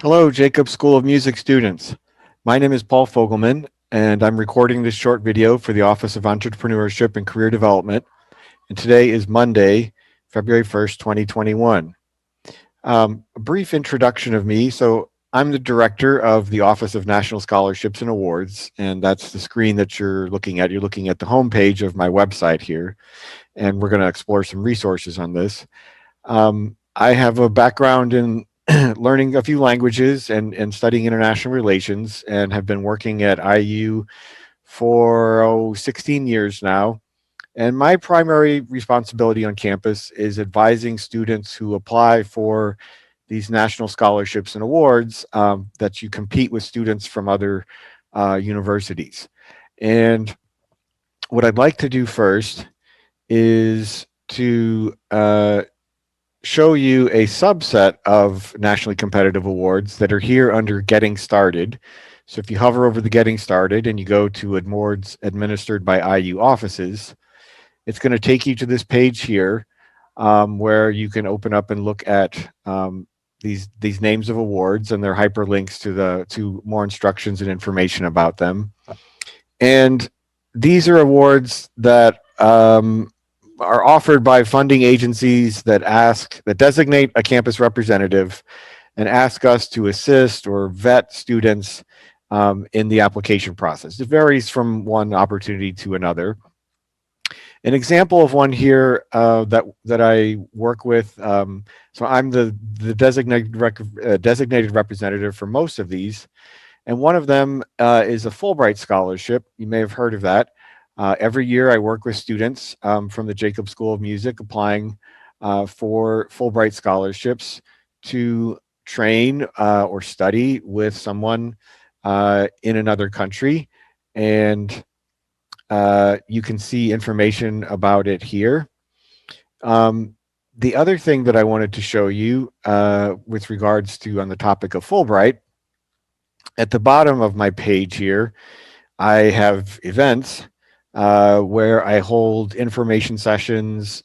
Hello, Jacob School of Music students. My name is Paul Fogleman, and I'm recording this short video for the Office of Entrepreneurship and Career Development. And today is Monday, February 1st, 2021. A brief introduction of me. So I'm the director of the Office of National Scholarships and Awards, and that's the screen that you're looking at. You're looking at the homepage of my website here, and we're going to explore some resources on this. I have a background in learning a few languages and studying international relations, and have been working at IU for 16 years now. And my primary responsibility on campus is advising students who apply for these national scholarships and awards that you compete with students from other universities. And what I'd like to do first is to show you a subset of nationally competitive awards that are here under Getting Started. So if you hover over the Getting Started and you go to awards administered by IU offices, it's going to take you to this page here where you can open up and look at these names of awards, and they're hyperlinks to more instructions and information about them. And these are awards that are offered by funding agencies that designate a campus representative and ask us to assist or vet students in the application process. It varies from one opportunity to another. An example of one here that I work with. So I'm the designated representative for most of these, and one of them is a Fulbright scholarship. You may have heard of that. Every year I work with students from the Jacob School of Music applying for Fulbright scholarships to train or study with someone in another country. And you can see information about it here. The other thing that I wanted to show you with regards to on the topic of Fulbright, at the bottom of my page here, I have events where I hold information sessions,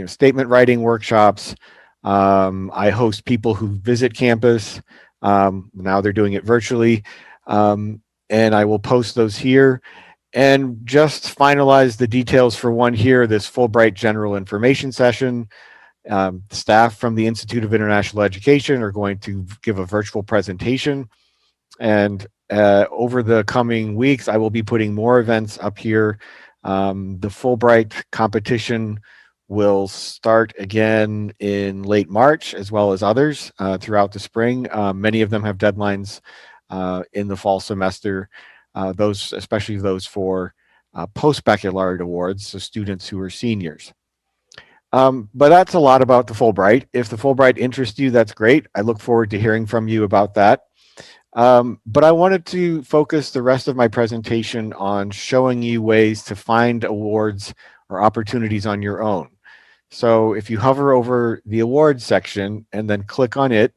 statement writing workshops. I host people who visit campus. Now they're doing it virtually. And I will post those here. And just finalize the details for one here, this Fulbright General Information Session. Staff from the Institute of International Education are going to give a virtual presentation. And over the coming weeks, I will be putting more events up here. The Fulbright competition will start again in late March, as well as others throughout the spring. Many of them have deadlines in the fall semester. Especially those for post-baccalaureate awards, so students who are seniors. But that's a lot about the Fulbright. If the Fulbright interests you, that's great. I look forward to hearing from you about that. But I wanted to focus the rest of my presentation on showing you ways to find awards or opportunities on your own. So if you hover over the awards section and then click on it,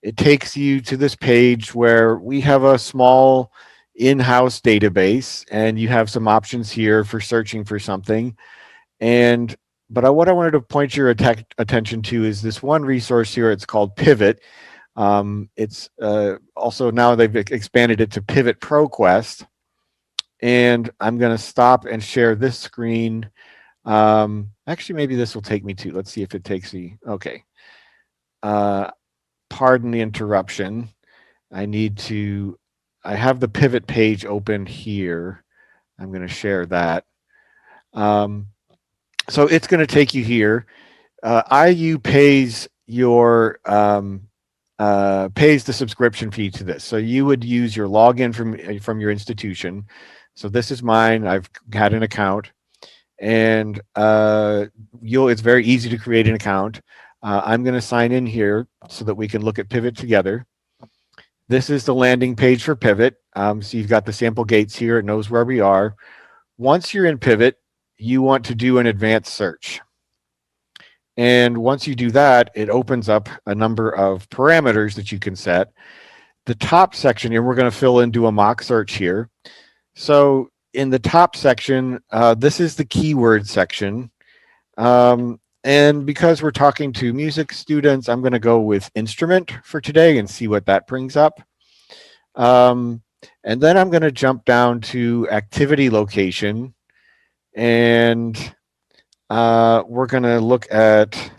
it takes you to this page where we have a small in-house database, and you have some options here for searching for something. But what I wanted to point your attention to is this one resource here. It's called Pivot. It's also now they've expanded it to Pivot Proquest. And I'm going to stop and share this screen. Actually, maybe this will take me to, let's see if it takes me. Okay. Pardon the interruption. I have the Pivot page open here. I'm going to share that. So it's going to take you here. IU pays pays the subscription fee to this. So you would use your login from your institution. So this is mine. I've had an account, and it's very easy to create an account. I'm going to sign in here so that we can look at Pivot together. This is the landing page for Pivot. So you've got the sample gates here. It knows where we are. Once you're in Pivot, you want to do an advanced search. And once you do that, it opens up a number of parameters that you can set. The top section here, we're going to do a mock search here. So in the top section, this is the keyword section. And because we're talking to music students, I'm going to go with instrument for today and see what that brings up. Um, and then I'm going to jump down to activity location, and we're going to look at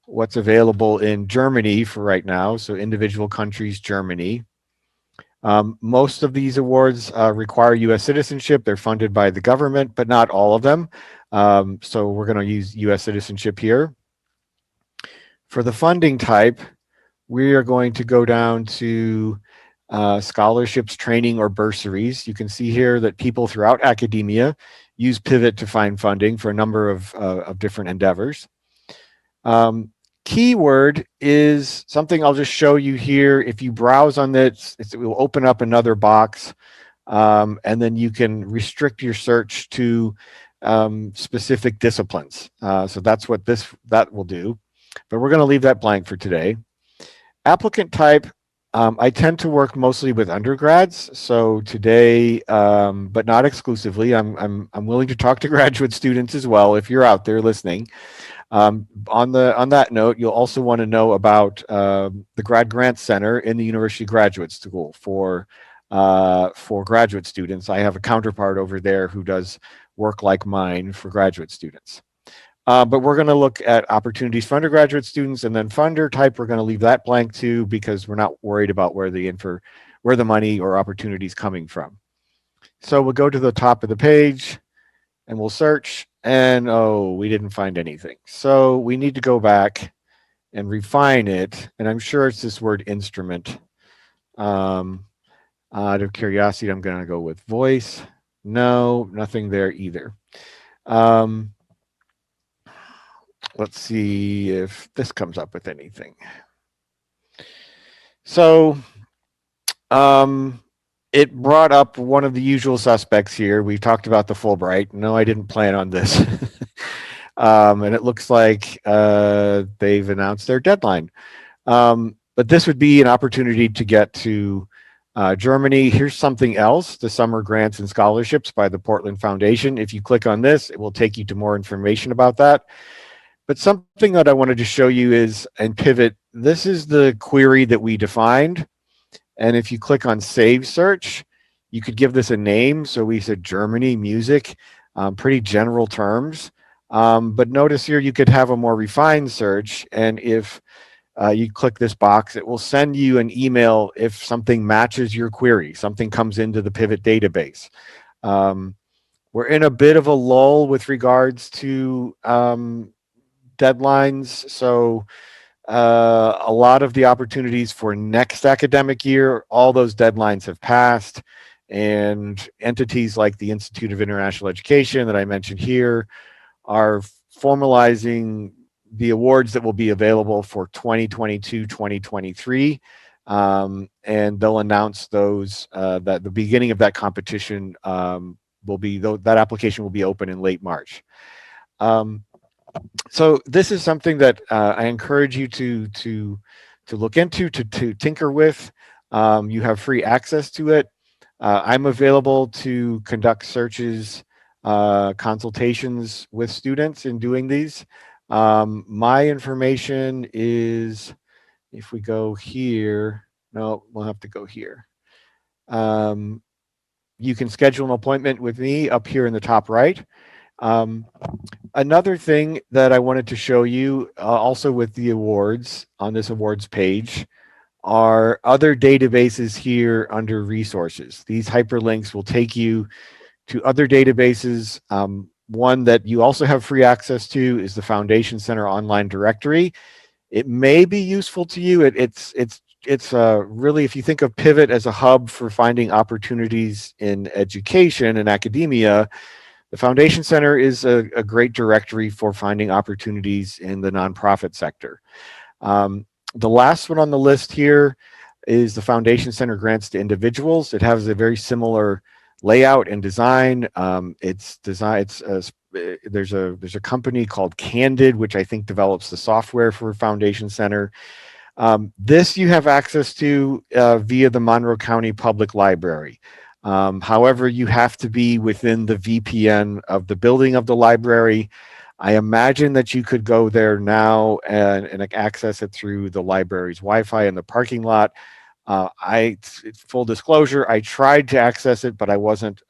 what's available in Germany for right now. So individual countries, Germany. Most of these awards require U.S. citizenship. They're funded by the government, but not all of them. So we're going to use U.S. citizenship here. For the funding type, we are going to go down to scholarships, training, or bursaries. You can see here that people throughout academia use Pivot to find funding for a number of different endeavors. Keyword is something I'll just show you here. If you browse on this, it will open up another box, and then you can restrict your search to specific disciplines. So that's what that will do. But we're going to leave that blank for today. Applicant type, I tend to work mostly with undergrads. So today, but not exclusively, I'm willing to talk to graduate students as well if you're out there listening. On that note, you'll also want to know about the Grad Grant Center in the University Graduate School for graduate students. I have a counterpart over there who does work like mine for graduate students. But we're going to look at opportunities for undergraduate students, and then funder type, we're going to leave that blank too, because we're not worried about where the money or opportunity is coming from. So we'll go to the top of the page and we'll search, and oh, we didn't find anything. So we need to go back and refine it, and I'm sure it's this word instrument. Out of curiosity, I'm going to go with voice. No, nothing there either. Let's see if this comes up with anything. So it brought up one of the usual suspects here. We talked about the Fulbright. No, I didn't plan on this. And it looks like they've announced their deadline. But this would be an opportunity to get to Germany. Here's something else, the Summer Grants and Scholarships by the Portland Foundation. If you click on this, it will take you to more information about that. But something that I wanted to show you is, in Pivot, this is the query that we defined. And if you click on Save Search, you could give this a name. So we said Germany, music, pretty general terms. But notice here you could have a more refined search. And if you click this box, it will send you an email if something matches your query, something comes into the Pivot database. We're in a bit of a lull with regards to deadlines. So a lot of the opportunities for next academic year, all those deadlines have passed, and entities like the Institute of International Education that I mentioned here are formalizing the awards that will be available for 2022, 2023. And they'll announce those, that the beginning of that competition that application will be open in late March. So this is something that I encourage you to look into, to tinker with. You have free access to it. I'm available to conduct searches, consultations with students in doing these. My information is, if we go here, no, we'll have to go here. You can schedule an appointment with me up here in the top right. Another thing that I wanted to show you, also with the awards on this awards page, are other databases here under resources. These hyperlinks will take you to other databases. One that you also have free access to is the Foundation Center Online Directory. It may be useful to you. It's really, if you think of Pivot as a hub for finding opportunities in education and academia, the Foundation Center is a great directory for finding opportunities in the nonprofit sector. The last one on the list here is the Foundation Center Grants to Individuals. It has a very similar layout and design. There's a company called Candid, which I think develops the software for Foundation Center. This you have access to via the Monroe County Public Library. However, you have to be within the VPN of the building of the library. I imagine that you could go there now and access it through the library's Wi-Fi in the parking lot. Full disclosure, I tried to access it, but I wasn't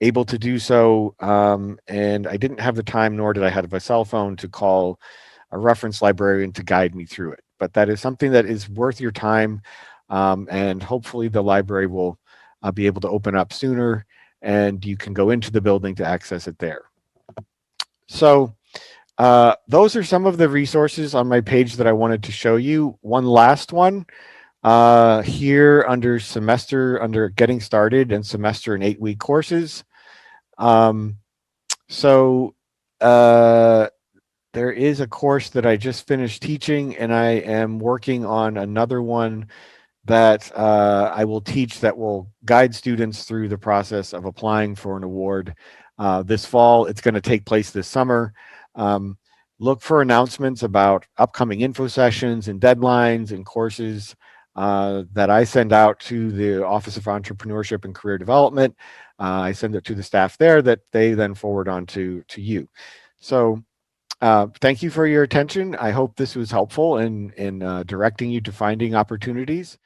able to do so, and I didn't have the time, nor did I have a cell phone to call a reference librarian to guide me through it. But that is something that is worth your time, and hopefully the library will be able to open up sooner, and you can go into the building to access it there. So those are some of the resources on my page that I wanted to show you. One last one here under semester, under getting started and semester and 8-week courses. Um, so there is a course that I just finished teaching, and I am working on another one that I will teach that will guide students through the process of applying for an award this fall. It's going to take place this summer. Look for announcements about upcoming info sessions and deadlines and courses that I send out to the Office of Entrepreneurship and Career Development. I send it to the staff there that they then forward on to you. So thank you for your attention. I hope this was helpful in directing you to finding opportunities.